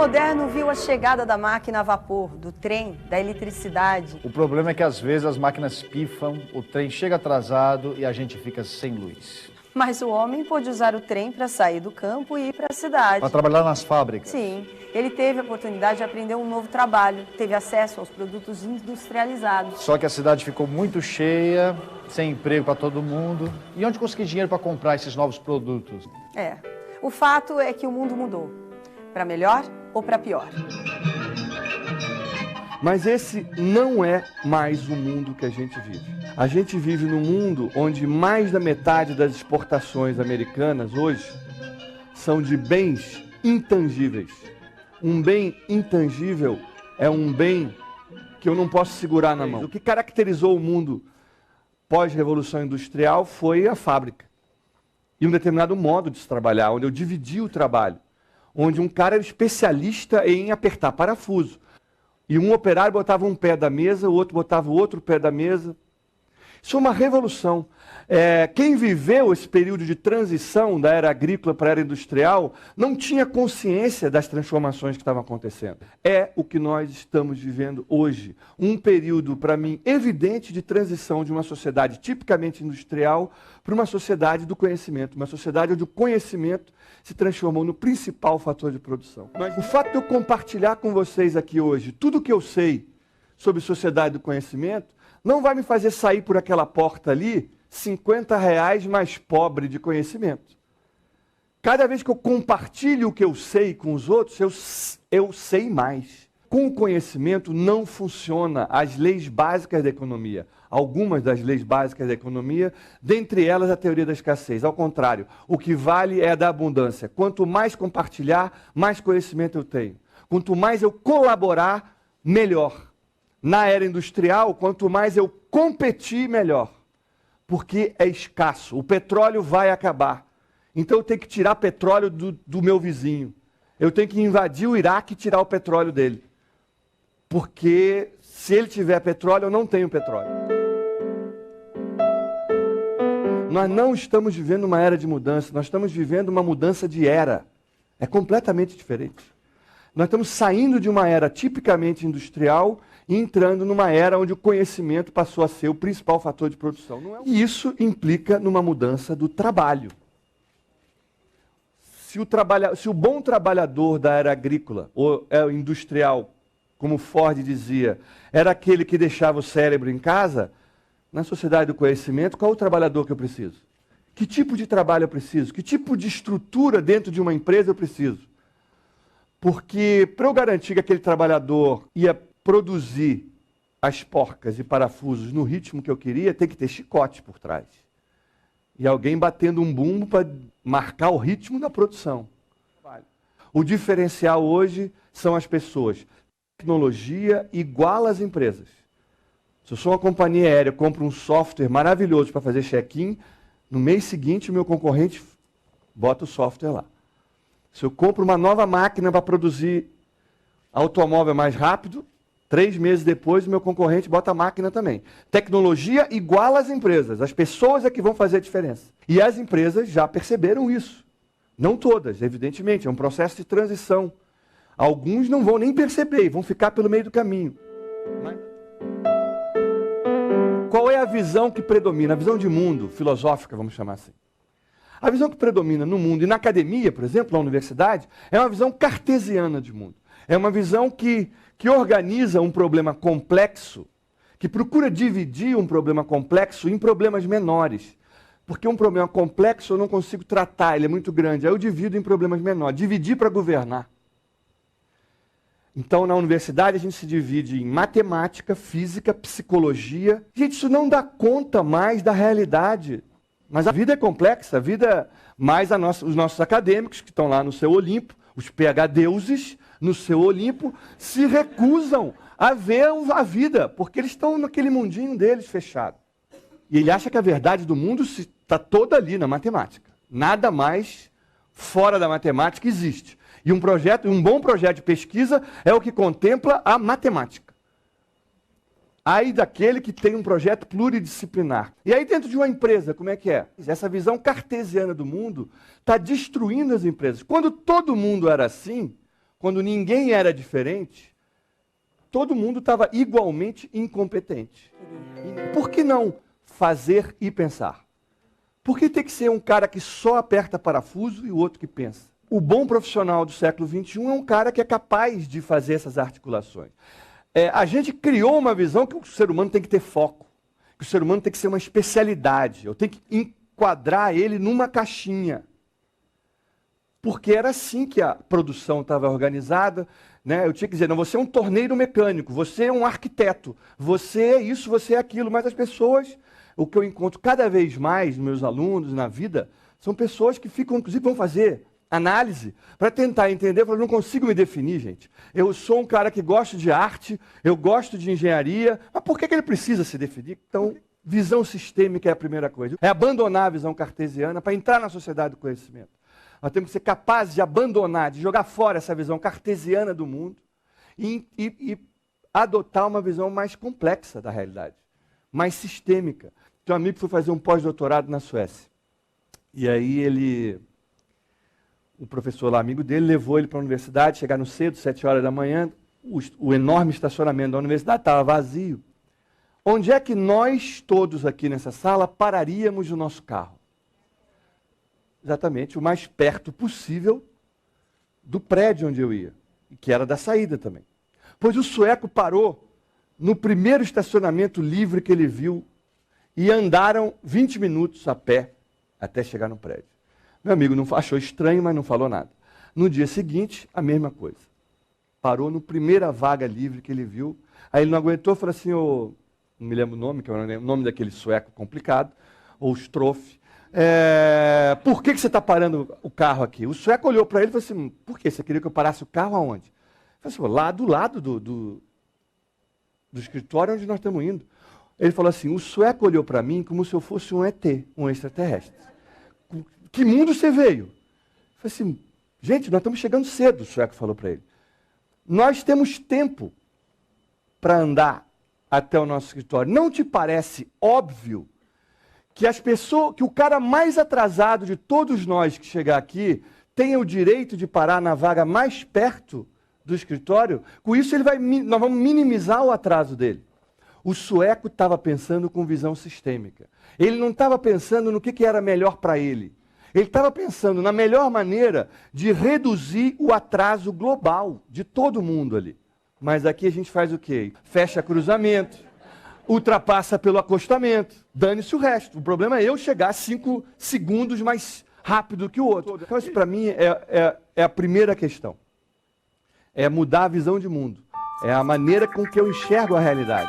moderno viu a chegada da máquina a vapor, do trem, da eletricidade. O problema é que às vezes as máquinas pifam, o trem chega atrasado e a gente fica sem luz. Mas o homem pôde usar o trem para sair do campo e ir para a cidade. Para trabalhar nas fábricas. Sim, ele teve a oportunidade de aprender um novo trabalho, teve acesso aos produtos industrializados. Só que a cidade ficou muito cheia, sem emprego para todo mundo. E onde conseguir dinheiro para comprar esses novos produtos? O fato é que o mundo mudou. Para melhor ou para pior. Mas esse não é mais o mundo que a gente vive. A gente vive num mundo onde mais da metade das exportações americanas hoje são de bens intangíveis. Um bem intangível é um bem que eu não posso segurar na mão. O que caracterizou o mundo pós-revolução industrial foi a fábrica. E um determinado modo de se trabalhar, onde eu dividia o trabalho. Onde um cara era especialista em apertar parafuso. E um operário botava um pé da mesa, o outro botava o outro pé da mesa. Isso é uma revolução. Quem viveu esse período de transição da era agrícola para a era industrial não tinha consciência das transformações que estavam acontecendo. É o que nós estamos vivendo hoje. Um período, para mim, evidente de transição de uma sociedade tipicamente industrial para uma sociedade do conhecimento. Uma sociedade onde o conhecimento se transformou no principal fator de produção. Mas o fato de eu compartilhar com vocês aqui hoje tudo o que eu sei sobre sociedade do conhecimento não vai me fazer sair por aquela porta ali R$50 mais pobre de conhecimento. Cada vez que eu compartilho o que eu sei com os outros, eu sei mais. Com o conhecimento não funciona as leis básicas da economia. Algumas das leis básicas da economia, dentre elas a teoria da escassez. Ao contrário, o que vale é a da abundância. Quanto mais compartilhar, mais conhecimento eu tenho. Quanto mais eu colaborar, melhor. Na era industrial, quanto mais eu competir, melhor. Porque é escasso. O petróleo vai acabar. Então eu tenho que tirar petróleo do meu vizinho. Eu tenho que invadir o Iraque e tirar o petróleo dele. Porque se ele tiver petróleo, eu não tenho petróleo. Nós não estamos vivendo uma era de mudança, nós estamos vivendo uma mudança de era. É completamente diferente. Nós estamos saindo de uma era tipicamente industrial e entrando numa era onde o conhecimento passou a ser o principal fator de produção. E isso implica numa mudança do trabalho. Se o bom trabalhador da era agrícola ou industrial, como Ford dizia, era aquele que deixava o cérebro em casa, na sociedade do conhecimento, qual é o trabalhador que eu preciso? Que tipo de trabalho eu preciso? Que tipo de estrutura dentro de uma empresa eu preciso? Porque para eu garantir que aquele trabalhador ia produzir as porcas e parafusos no ritmo que eu queria, tem que ter chicote por trás. E alguém batendo um bumbo para marcar o ritmo da produção. O diferencial hoje são as pessoas. Tecnologia iguala às empresas. Se eu sou uma companhia aérea, eu compro um software maravilhoso para fazer check-in, no mês seguinte o meu concorrente bota o software lá. Se eu compro uma nova máquina para produzir automóvel mais rápido, 3 meses depois o meu concorrente bota a máquina também. Tecnologia iguala às empresas. As pessoas é que vão fazer a diferença. E as empresas já perceberam isso. Não todas, evidentemente. É um processo de transição. Alguns não vão nem perceber, vão ficar pelo meio do caminho. Qual é a visão que predomina? A visão de mundo, filosófica, vamos chamar assim. A visão que predomina no mundo e na academia, por exemplo, na universidade, é uma visão cartesiana de mundo. É uma visão que organiza um problema complexo, que procura dividir um problema complexo em problemas menores. Porque um problema complexo eu não consigo tratar, ele é muito grande. Aí eu divido em problemas menores. Dividir para governar. Então, na universidade, a gente se divide em matemática, física, psicologia. Gente, isso não dá conta mais da realidade. Mas a vida é complexa, a vida, mais os nossos acadêmicos, que estão lá no seu Olimpo, os PhDeuses, no seu Olimpo, se recusam a ver a vida, porque eles estão naquele mundinho deles fechado. E ele acha que a verdade do mundo está toda ali na matemática. Nada mais fora da matemática existe. E um bom projeto de pesquisa é o que contempla a matemática. Aí daquele que tem um projeto pluridisciplinar. E aí dentro de uma empresa, como é que é? Essa visão cartesiana do mundo está destruindo as empresas. Quando todo mundo era assim, quando ninguém era diferente, todo mundo estava igualmente incompetente. Por que não fazer e pensar? Por que tem que ser um cara que só aperta parafuso e o outro que pensa? O bom profissional do século XXI é um cara que é capaz de fazer essas articulações. A gente criou uma visão que o ser humano tem que ter foco, que o ser humano tem que ser uma especialidade, eu tenho que enquadrar ele numa caixinha. Porque era assim que a produção estava organizada, né? Eu tinha que dizer, não, você é um torneiro mecânico, você é um arquiteto, você é isso, você é aquilo, mas as pessoas, o que eu encontro cada vez mais nos meus alunos, na vida, são pessoas que ficam, inclusive, vão fazer análise para tentar entender, eu não consigo me definir, gente. Eu sou um cara que gosta de arte, eu gosto de engenharia, mas por que ele precisa se definir? Então, visão sistêmica é a primeira coisa. É abandonar a visão cartesiana para entrar na sociedade do conhecimento. Nós temos que ser capazes de abandonar, de jogar fora essa visão cartesiana do mundo e adotar uma visão mais complexa da realidade, mais sistêmica. Tem um amigo que foi fazer um pós-doutorado na Suécia. E aí o professor lá, amigo dele, levou ele para a universidade, chegaram cedo, 7 horas da manhã, o enorme estacionamento da universidade estava vazio. Onde é que nós todos aqui nessa sala pararíamos o nosso carro? Exatamente, o mais perto possível do prédio onde eu ia, que era da saída também. Pois o sueco parou no primeiro estacionamento livre que ele viu e andaram 20 minutos a pé até chegar no prédio. Meu amigo não achou estranho, mas não falou nada. No dia seguinte, a mesma coisa. Parou no primeira vaga livre que ele viu, aí ele não aguentou, falou assim, não me lembro o nome, que é o nome daquele sueco complicado, ou Strofe. Por que você está parando o carro aqui? O sueco olhou para ele e falou assim, por quê? Você queria que eu parasse o carro aonde? Ele falou assim, lá do lado do escritório onde nós estamos indo. Ele falou assim, o sueco olhou para mim como se eu fosse um ET, um extraterrestre. Que mundo você veio? Eu falei assim, gente, nós estamos chegando cedo, o sueco falou para ele. Nós temos tempo para andar até o nosso escritório. Não te parece óbvio que que o cara mais atrasado de todos nós que chegar aqui tenha o direito de parar na vaga mais perto do escritório? Com isso, nós vamos minimizar o atraso dele. O sueco estava pensando com visão sistêmica. Ele não estava pensando no que era melhor para ele. Ele estava pensando na melhor maneira de reduzir o atraso global de todo mundo ali. Mas aqui a gente faz o quê? Fecha cruzamento, ultrapassa pelo acostamento, dane-se o resto. O problema é eu chegar 5 segundos mais rápido que o outro. Então isso para mim é a primeira questão. É mudar a visão de mundo. É a maneira com que eu enxergo a realidade.